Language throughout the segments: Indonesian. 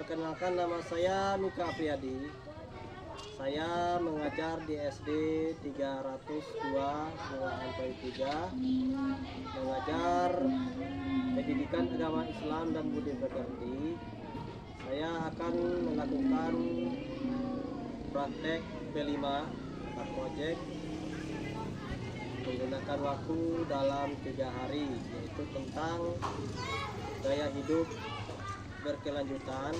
Perkenalkan, nama saya Mika Apriyadi. Saya mengajar di SD 302 Kelurahan Poi 3, mengajar pendidikan agama Islam dan budi pekerti. Saya akan melakukan praktek P5 atau project menggunakan waktu dalam 3 hari, yaitu tentang gaya hidup berkelanjutan,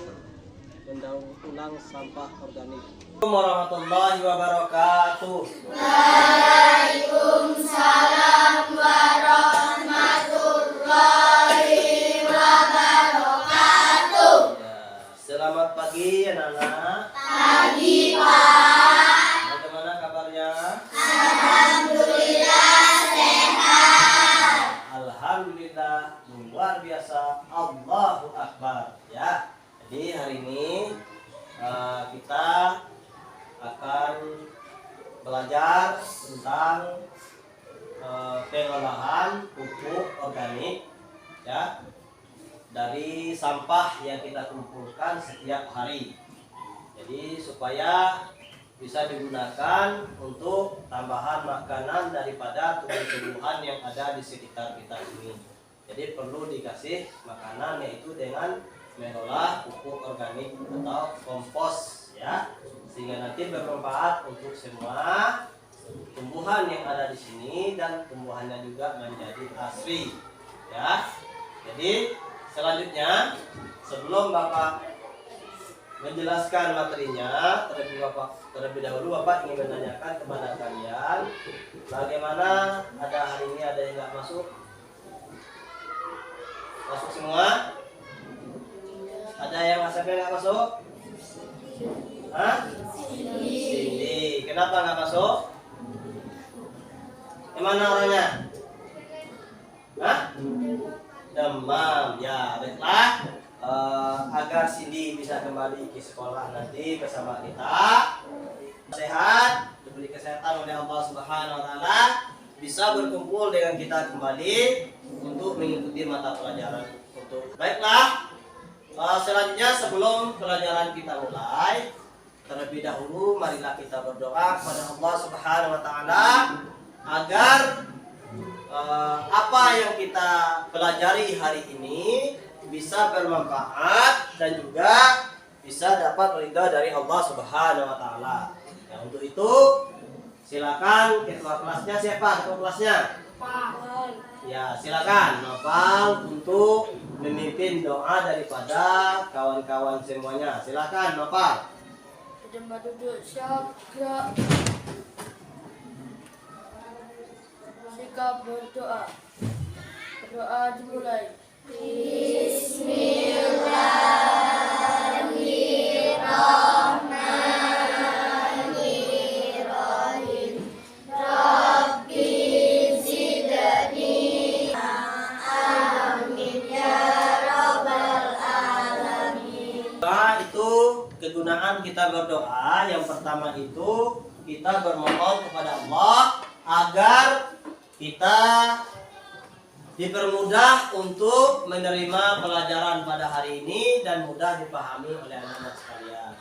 mendaur ulang sampah organik. Assalamualaikum warahmatullahi wabarakatuh. Waalaikumsalam warahmatullahi wabarakatuh. Selamat pagi anak-anak. Pagi Pak. Bagaimana kabarnya? Alhamdulillah sehat. Alhamdulillah, luar biasa. Allahu Akbar. Ya. Jadi hari ini kita akan belajar tentang pengolahan pupuk organik, ya, dari sampah yang kita kumpulkan setiap hari. Jadi supaya bisa digunakan untuk tambahan makanan daripada tumbuh-tumbuhan yang ada di sekitar kita ini. Jadi perlu dikasih makanan, yaitu dengan mengolah pupuk organik atau kompos, ya, sehingga nanti bermanfaat untuk semua tumbuhan yang ada di sini dan tumbuhannya juga menjadi asri, ya. Jadi selanjutnya, sebelum Bapak menjelaskan materinya, terlebih dahulu Bapak ingin menanyakan kepada kalian, bagaimana ada hari ini ada yang nggak masuk? Masuk semua? Ada yang asapnya nggak masuk? Hah? Cindy. Kenapa nggak masuk? Gimana orangnya? Hah? Demam. Ya, baiklah. Agar Cindy bisa kembali ke sekolah nanti bersama kita, sehat, diberi kesehatan oleh Allah Subhanahu Wa Taala, bisa berkumpul dengan kita kembali untuk mengikuti mata pelajaran. Baiklah. Selanjutnya, sebelum pelajaran kita mulai, terlebih dahulu marilah kita berdoa kepada Allah Subhanahu Wa Taala agar apa yang kita pelajari hari ini bisa bermanfaat dan juga bisa dapat ridha dari Allah Subhanahu Wa Taala. Nah, untuk itu silakan ketua kelasnya, siapa ketua kelasnya? Ya, silakan Nopal untuk memimpin doa daripada kawan-kawan semuanya. Silakan Nopal. Jemaah duduk syakra. Sikap berdoa. Berdoa dimulai. Bismillahirrahmanirrahim. Rabbi zidni. Amin ya rabbal alamin. Doa itu kegunaan kita berdoa. Yang pertama itu kita bermohon kepada Allah agar kita dipermudah untuk menerima pelajaran pada hari ini dan mudah dipahami oleh anak-anak sekalian.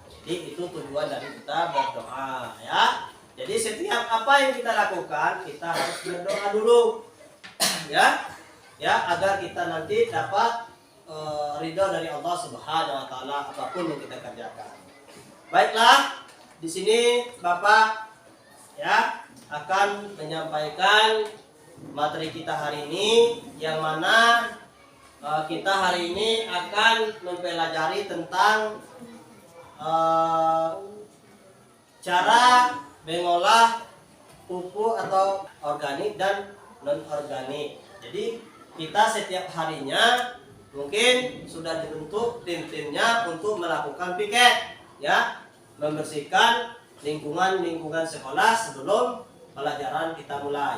Jadi itu tujuan dari kita berdoa, ya. Jadi setiap apa yang kita lakukan, kita harus berdoa dulu, ya, agar kita nanti dapat ridho dari Allah Subhanahu Wa Taala apapun yang kita kerjakan. Baiklah, di sini Bapak, ya, akan menyampaikan materi kita hari ini, yang mana kita hari ini akan mempelajari tentang cara mengolah pupuk atau organik dan non organik. Jadi kita setiap harinya mungkin sudah dibentuk tim-timnya untuk melakukan piket, ya, membersihkan lingkungan sekolah sebelum pelajaran kita mulai.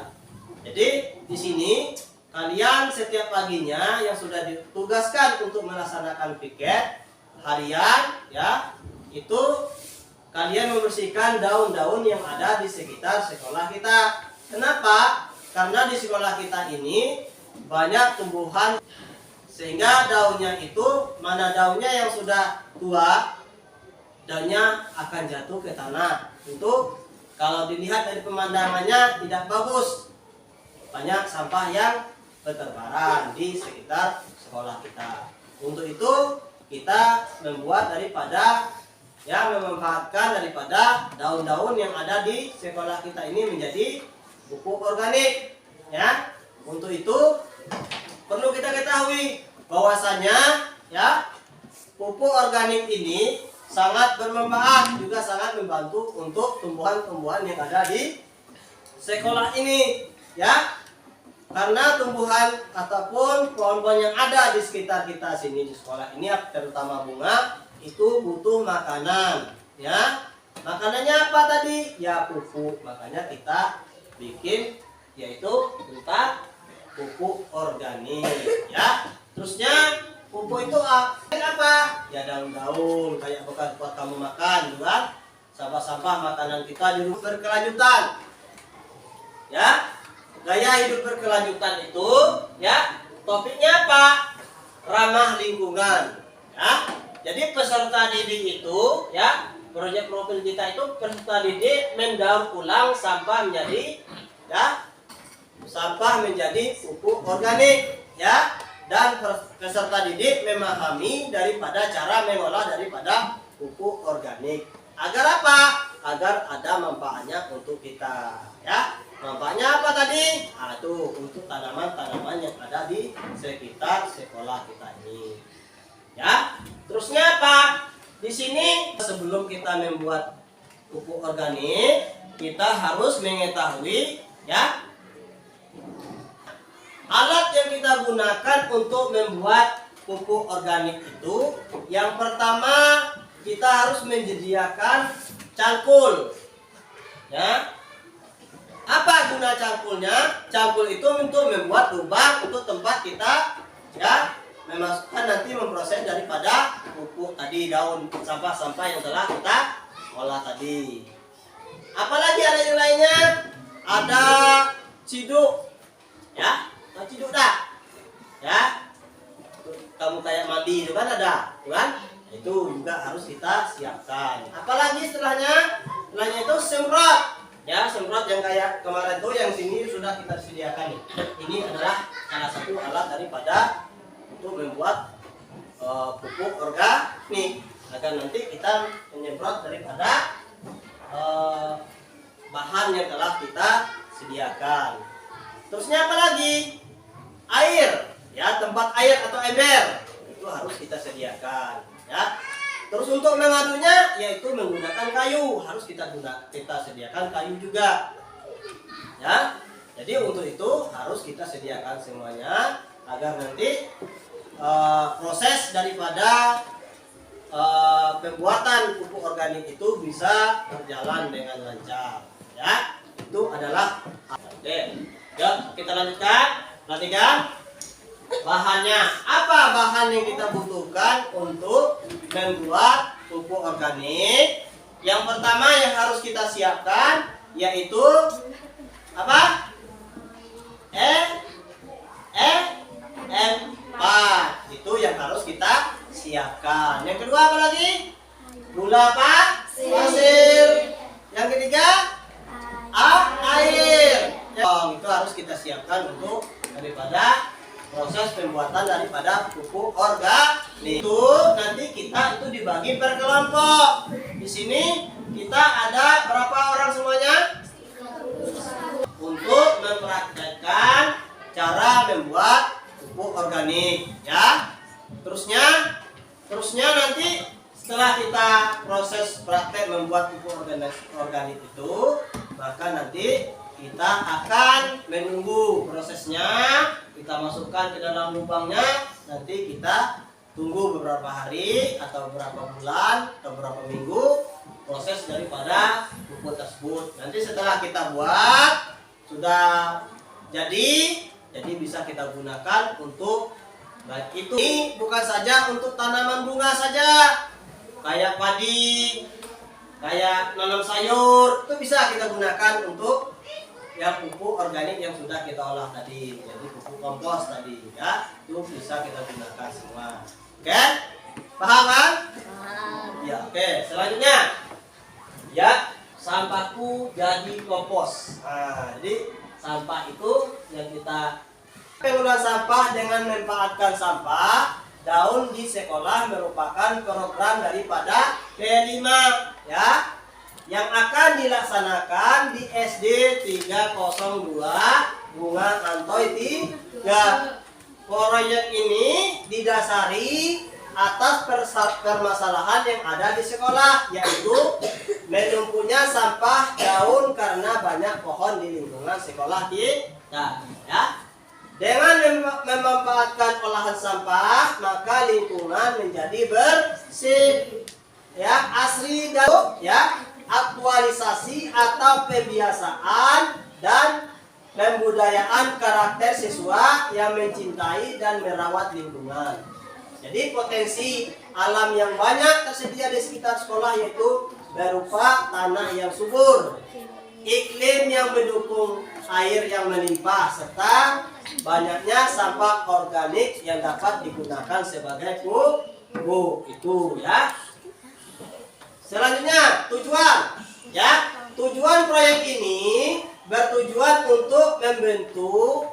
Jadi di sini kalian setiap paginya yang sudah ditugaskan untuk melaksanakan piket harian, ya, itu kalian membersihkan daun-daun yang ada di sekitar sekolah kita. Kenapa? Karena di sekolah kita ini banyak tumbuhan sehingga daunnya itu, mana daunnya yang sudah tua, daunnya akan jatuh ke tanah. Itu kalau dilihat dari pemandangannya tidak bagus, banyak sampah yang berterbaran di sekitar sekolah kita. Untuk itu kita membuat daripada memanfaatkan daripada daun-daun yang ada di sekolah kita ini menjadi pupuk organik, ya. Untuk itu perlu kita ketahui bahwasanya pupuk organik ini sangat bermanfaat, juga sangat membantu untuk tumbuhan-tumbuhan yang ada di sekolah ini, ya. Karena tumbuhan ataupun pohon-pohon yang ada di sekitar kita sini di sekolah ini, terutama bunga, itu butuh makanan, ya. Makanannya apa tadi? Ya pupuk. Makanya kita bikin yaitu tentang pupuk organik, ya. Terusnya pupuk itu apa? Ya daun-daun kayak bekas buat kamu makan, juga sampah-sampah makanan kita di rumah berkelanjutan, ya. Gaya hidup berkelanjutan itu, ya, topiknya apa? Ramah lingkungan, ya. Jadi peserta didik itu, ya, proyek profil kita itu peserta didik mendaur ulang sampah menjadi, ya, sampah menjadi pupuk organik, ya. Dan peserta didik memahami daripada cara mengolah daripada pupuk organik. Agar apa? Agar ada manfaatnya untuk kita, ya. Manfaatnya apa tadi? Itu untuk tanaman-tanaman yang ada di sekitar sekolah kita ini. Ya. Terusnya apa? Di sini sebelum kita membuat pupuk organik, kita harus mengetahui, ya, alat yang kita gunakan untuk membuat pupuk organik itu. Yang pertama, kita harus menyediakan cangkul, ya. Apa guna cangkulnya? Cangkul itu untuk membuat lubang untuk tempat kita, ya, memasukkan nanti memproses daripada pupuk tadi, daun sampah-sampah yang telah kita olah tadi. Apalagi ada yang lainnya? Ada ciduk, ya. Tahu ciduk dah, ya. Kamu kayak mandi itu kan ada, kan? Itu juga harus kita siapkan. Apalagi setelahnya? Setelahnya itu semprot. Ya, semprot yang kayak kemarin tuh yang sini sudah kita sediakan nih. Ini adalah salah satu alat daripada untuk membuat pupuk organik. Agar nanti kita menyemprot daripada bahan yang telah kita sediakan. Terusnya apa lagi? Air, ya, tempat air atau ember itu harus kita sediakan, ya. Terus untuk mengadunya yaitu menggunakan kayu, harus kita sediakan kayu juga, ya. Jadi untuk itu harus kita sediakan semuanya agar nanti proses daripada pembuatan pupuk organik itu bisa berjalan dengan lancar, ya. Itu adalah oke. Yuk kita lanjutkan. Perhatikan bahannya. Apa bahan yang kita butuhkan untuk membuat pupuk organik? Yang pertama yang harus kita siapkan yaitu apa? M4. Itu yang harus kita siapkan. Yang kedua apa lagi? Gula pasir. Yang ketiga air. Itu harus kita siapkan untuk daripada proses pembuatan daripada pupuk organik. Itu nanti kita itu dibagi per kelompok. Di sini kita ada berapa orang semuanya? Untuk mempraktekkan cara membuat pupuk organik, ya. Terusnya nanti setelah kita proses praktek membuat pupuk organik itu, maka nanti kita akan menunggu prosesnya. Kita masukkan ke dalam lubangnya, nanti kita tunggu beberapa hari atau beberapa bulan atau beberapa minggu proses daripada pupuk tersebut. Nanti setelah kita buat sudah jadi bisa kita gunakan untuk baik itu. Ini bukan saja untuk tanaman bunga saja, kayak padi, kayak nanam sayur, itu bisa kita gunakan untuk yang pupuk organik yang sudah kita olah tadi, jadi pupuk kompos tadi ya, itu bisa kita gunakan semua. Oke, paham kan? Ya, oke. Selanjutnya, ya, sampahku jadi kompos. Nah, jadi sampah itu yang kita penggunaan sampah dengan memanfaatkan sampah daun di sekolah merupakan program daripada P5 ya, yang akan dilaksanakan di SD 302 Bunga Antoy 3. Proyek ini didasari atas permasalahan yang ada di sekolah, yaitu menumpunya sampah daun karena banyak pohon di lingkungan sekolah kita ya. Dengan memanfaatkan olahan sampah, maka lingkungan menjadi bersih ya, asri dan ya, aktualisasi atau pembiasaan dan pembudayaan karakter siswa yang mencintai dan merawat lingkungan. Jadi potensi alam yang banyak tersedia di sekitar sekolah yaitu berupa tanah yang subur, iklim yang mendukung air yang melimpah, serta banyaknya sampah organik yang dapat digunakan sebagai pupuk itu ya. Selanjutnya tujuan ya. Tujuan proyek ini bertujuan untuk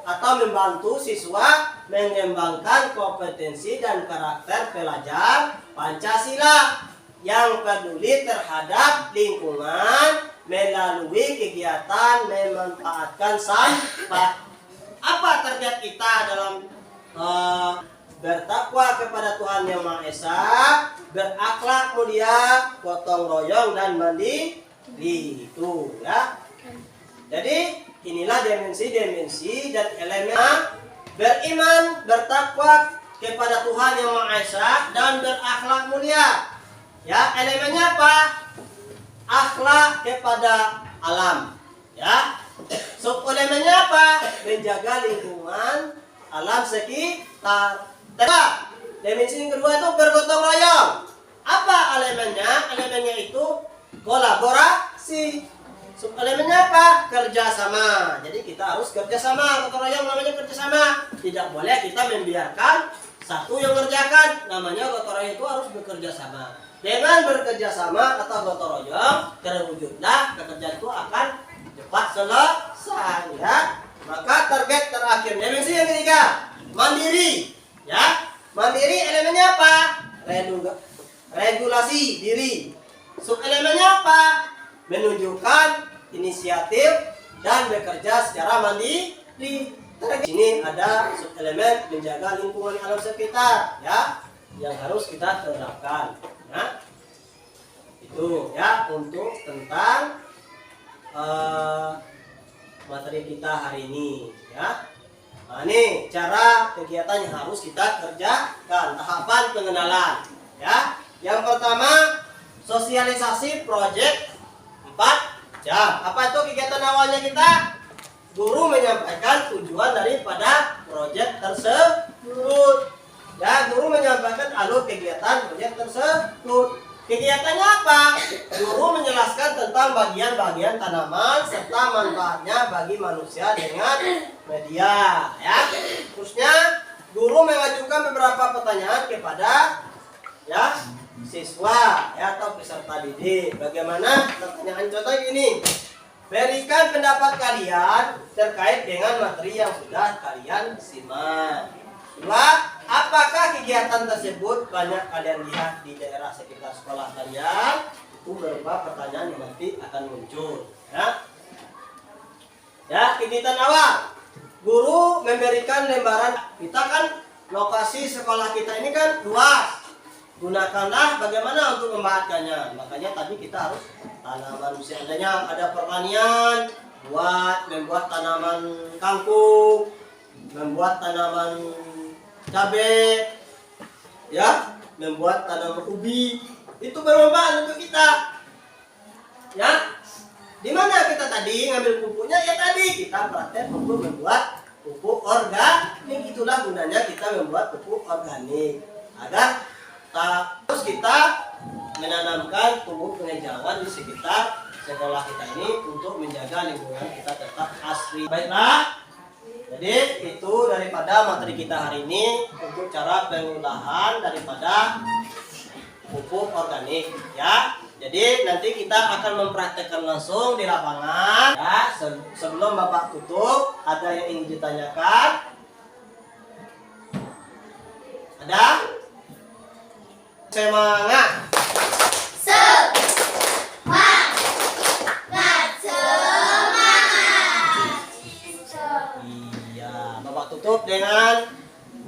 membantu siswa mengembangkan kompetensi dan karakter pelajar Pancasila yang peduli terhadap lingkungan melalui kegiatan memanfaatkan sampah. Apa target kita dalam bertakwa kepada Tuhan Yang Maha Esa, berakhlak mulia, gotong royong dan mandiri itu ya. Jadi inilah dimensi-dimensi dan elemen beriman, bertakwa kepada Tuhan Yang Maha Esa dan berakhlak mulia. Ya, elemennya apa? Akhlak kepada alam. Ya. Sub-elemennya apa? Menjaga lingkungan alam sekitar. Dimensi yang kedua itu bergotong royong. Apa elemennya? Elemennya itu kolaborasi. Sub-elemennya apa? Kerjasama. Jadi kita harus kerjasama. Gotong royong namanya kerjasama. Tidak boleh kita membiarkan satu yang mengerjakan. Namanya gotong royong itu harus bekerja sama. Dengan bekerja sama atau gotong royong, terwujudlah pekerjaan itu akan cepat selesai ya. Maka target terakhir dimensi yang ketiga, mandiri ya. Mandiri elemennya apa? Regulasi diri. Sub elemennya apa? Menunjukkan inisiatif dan bekerja secara mandiri. Di sini ada sub elemen menjaga lingkungan alam sekitar ya, yang harus kita terapkan. Nah, itu ya untuk tentang materi kita hari ini ya. Nah, ini cara kegiatan yang harus kita kerjakan, tahapan pengenalan ya. Yang pertama, sosialisasi proyek 4 jam. Apa itu kegiatan awalnya kita? Guru menyampaikan tujuan daripada proyek tersebut. Ya, guru menyampaikan alur kegiatan proyek tersebut. Kegiatannya apa? Guru menjelaskan tentang bagian-bagian tanaman serta manfaatnya bagi manusia dengan media. Ya, terusnya guru mengajukan beberapa pertanyaan kepada ya siswa ya atau peserta didik. Bagaimana pertanyaan contohnya ini? Berikan pendapat kalian terkait dengan materi yang sudah kalian simak. Dua, apakah kegiatan tersebut banyak kalian lihat di daerah sekitar sekolah kalian? Itu berupa pertanyaan yang nanti akan muncul. Ya, kegiatan awal. Guru memberikan lembaran. Kita kan lokasi sekolah kita ini kan luas. Gunakanlah bagaimana untuk memanfaatkannya. Makanya tadi kita harus tanaman seandainya ada pertanian, membuat tanaman kangkung, membuat tanaman cabai, ya, membuat tanaman ubi, itu bermanfaat untuk kita. Ya, di mana kita tadi ngambil pupuknya? Ya tadi kita praktek untuk membuat pupuk organik. Itulah gunanya kita membuat pupuk organik agar terus kita menanamkan tumbuh penghijauan di sekitar sekolah kita ini untuk menjaga lingkungan kita tetap asri. Baiklah, jadi itu daripada materi kita hari ini untuk cara pengolahan daripada pupuk organik ya. Jadi nanti kita akan mempraktekkan langsung di lapangan ya. Sebelum Bapak tutup, ada yang ingin ditanyakan? Ada? Semangat! Iya, Bapak tutup dengan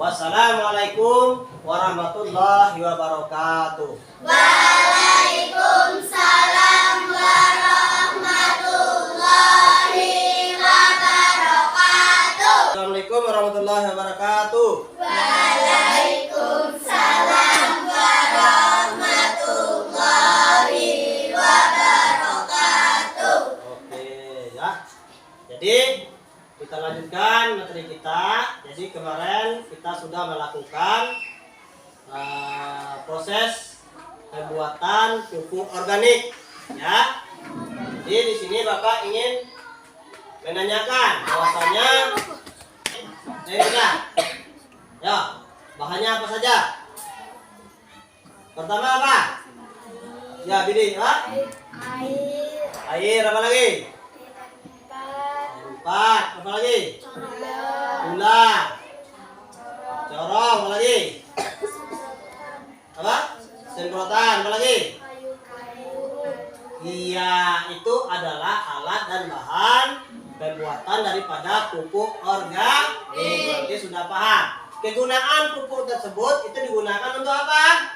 wassalamualaikum warahmatullahi wabarakatuh. Waalaikumsalam warahmatullahi wabarakatuh. Assalamualaikum warahmatullahi wabarakatuh. Waalaikumsalam warahmatullahi wabarakatuh. Oke ya. Jadi kita lanjutkan materi kita. Jadi kemarin kita sudah melakukan proses pembuatan pupuk organik ya. Jadi di sini Bapak ingin menanyakan bahwasanya ya, bahannya apa saja? Pertama apa? Ya, bidi, ha? Air, Air, apa lagi? Empat, apa lagi? Gula, corong, apa lagi? Apa? Semprotan, apa lagi? Iya, itu adalah alat dan bahan pembuatan daripada pupuk organik. Berarti sudah paham. Kegunaan pupuk tersebut itu digunakan untuk apa?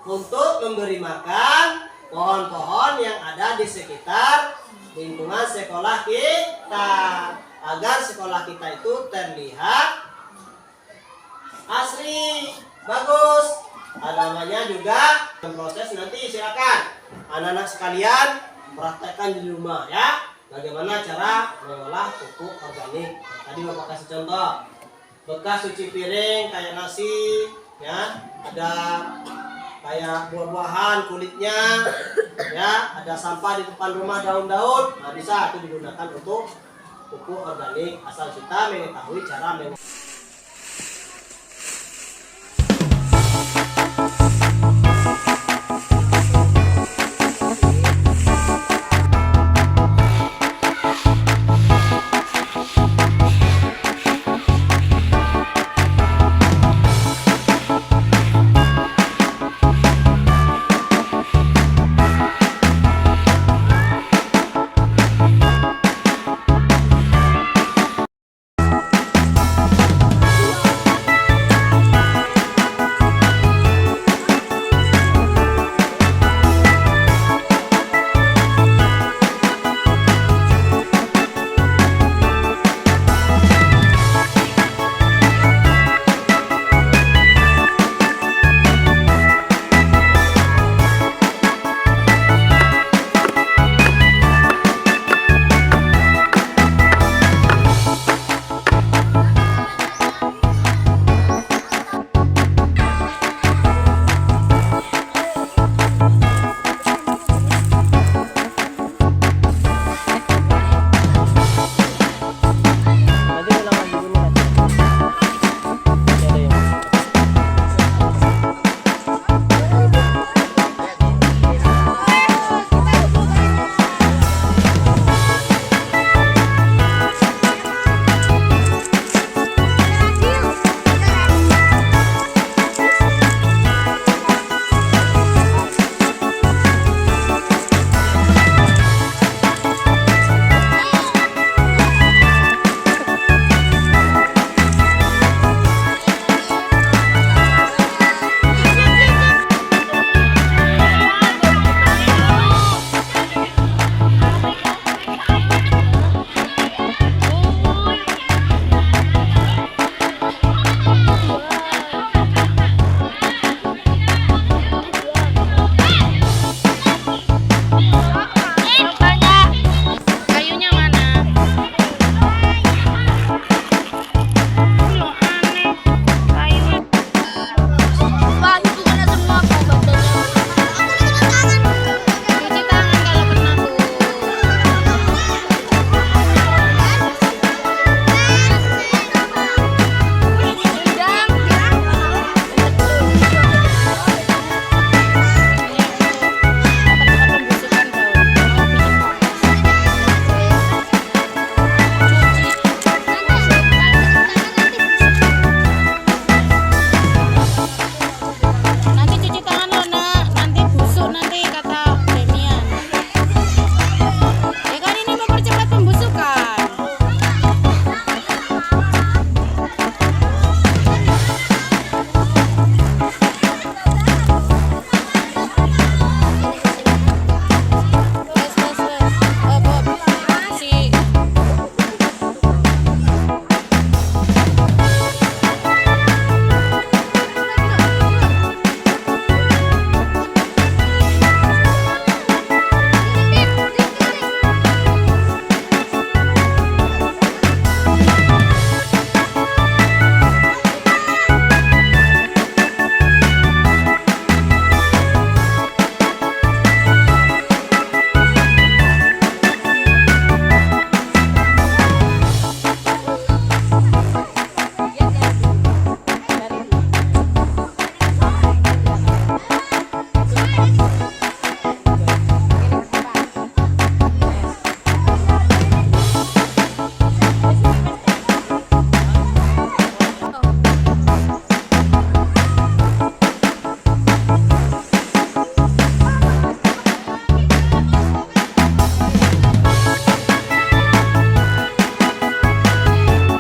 Untuk memberi makan pohon-pohon yang ada di sekitar lingkungan sekolah kita, agar sekolah kita itu terlihat asri, bagus. Namanya juga proses nanti silakan anak-anak sekalian praktekkan di rumah ya. Bagaimana cara mengolah pupuk organik. Tadi Bapak kasih contoh. Bekas cuci piring kayak nasi ya, ada kayak buah-buahan kulitnya ya, ada sampah di depan rumah daun-daun. Nah, bisa itu digunakan untuk pupuk organik asal kita mengetahui cara